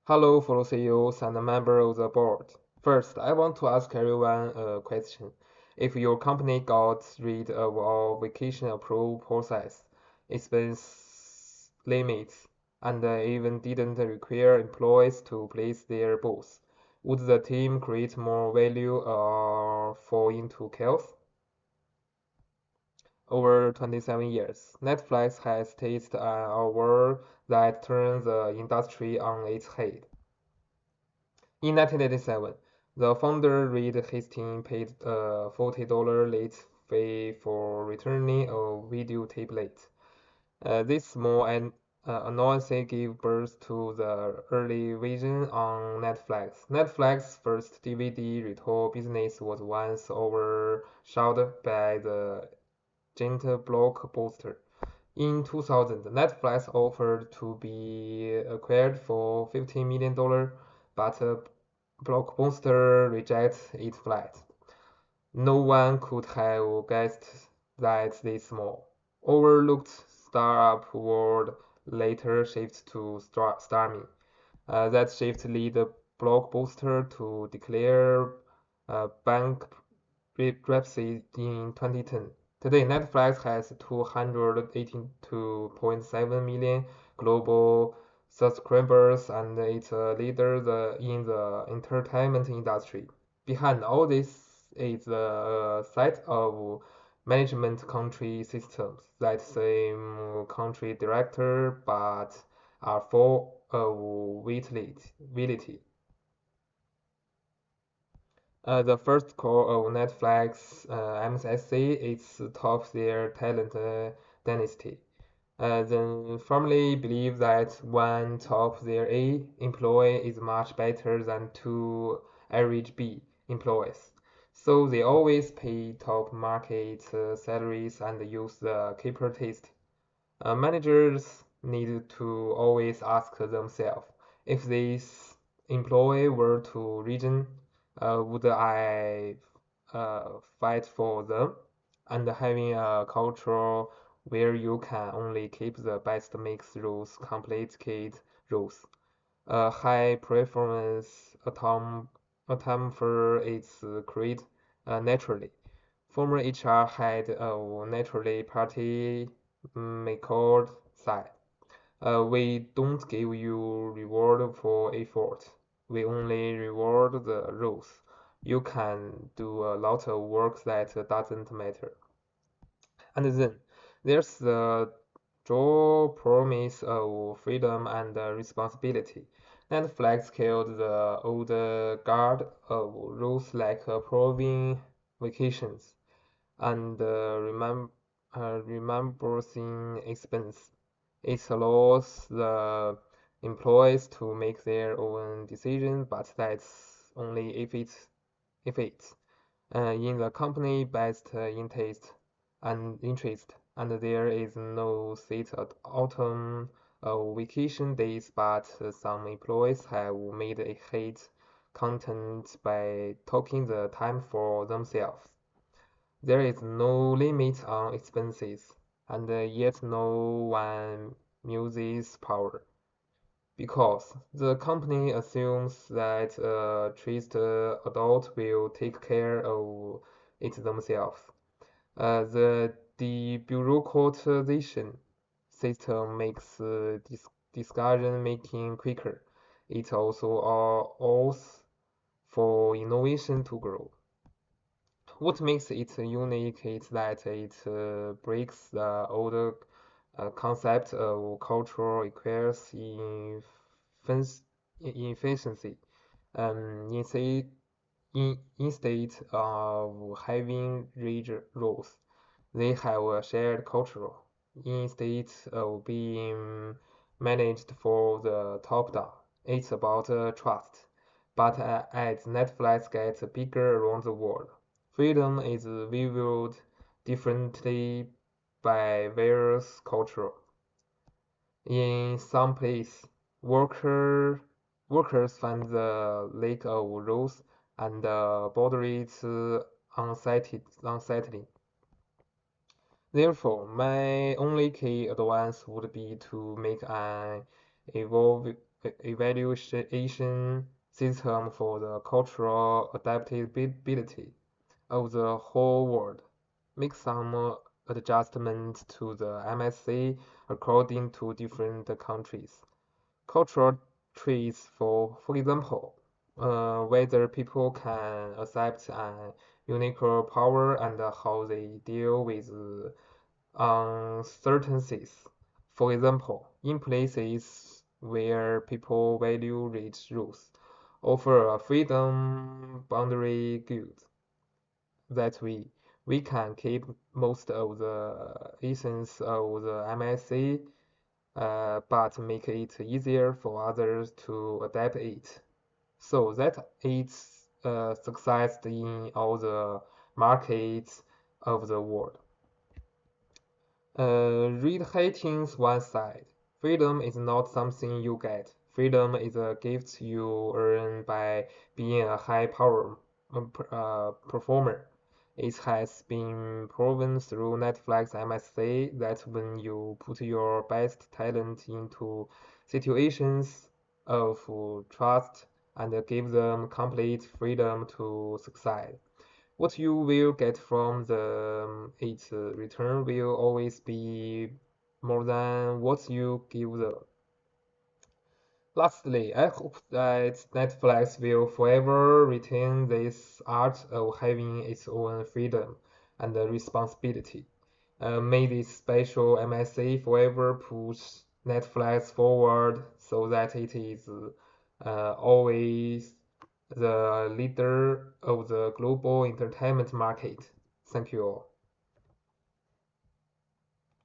Hello, fellow CEOs and members of the board. First, I want to ask everyone a question. If your company got rid of all vacation approval process, expense limits, and even didn't require employees to place their booths, would the team create more value or fall into chaos? Over 27 years, Netflix has tasted an award that turned the industry on its head. In 1987, the founder Reed Hastings paid a $40 late fee for returning a videotape late. This small annoyance gave birth to the early version on Netflix. Netflix's first DVD retail business was once overshadowed by the giant Blockbuster. In 2000, Netflix offered to be acquired for $15 million, but Blockbuster rejected it flat. No one could have guessed that this small, overlooked startup would later shift to Starmy. That shift led Blockbuster to declare bankruptcy in 2010. Today, Netflix has 282.7 million global subscribers and it's a leader in the entertainment industry. Behind all this is a set of management country systems that same country director but are full of volatility. The first core of Netflix MSSC is top their talent dynasty. They firmly believe that one top their A employee is much better than two average B employees. So they always pay top market salaries and use the keeper test. Managers need to always ask themselves, if this employee were to resign, would I fight for them? And having a culture where you can only keep the best makes rules complicate rules. A high performance atmosphere is created naturally. Former HR head of Naturally Party McCord said, "We don't give you reward for effort. We only reward the rules. You can do a lot of work that doesn't matter." And then there's the dual promise of freedom and responsibility. Netflix killed the old guard of rules like approving vacations and reimbursing expense. It allows the employees to make their own decisions, but that's only if it's in the company best interest, and there is no set autumn vacation days, but some employees have made a hate content by taking the time for themselves. There is no limit on expenses, and yet no one uses power, because the company assumes that a trusted adult will take care of it themselves. The debureaucratization system makes discussion making quicker. It also allows for innovation to grow. What makes it unique is that it breaks the older concept of cultural equals efficiency. Instead of having rigid rules, they have a shared culture. Instead of being managed for the top down, it's about trust. But as Netflix gets bigger around the world, freedom is viewed differently by various cultures. In some places, workers find the lack of rules and boundaries unsettling. Therefore, my only key advice would be to make an evaluation system for the cultural adaptability of the whole world. Make some adjustments to the MSC according to different countries. Cultural traits, for example, whether people can accept an unique power and how they deal with uncertainties. For example, in places where people value rich rules, offer a freedom boundary good. That we can keep most of the essence of the MSC, but make it easier for others to adapt it, so that it's success in all the markets of the world. Read Hating's one side. Freedom is not something you get. Freedom is a gift you earn by being a high power performer. It has been proven through Netflix MSA that when you put your best talent into situations of trust and give them complete freedom to succeed, what you will get from its return will always be more than what you give them. Lastly, I hope that Netflix will forever retain this art of having its own freedom and responsibility. May this special MSA forever push Netflix forward so that it is always the leader of the global entertainment market. Thank you all.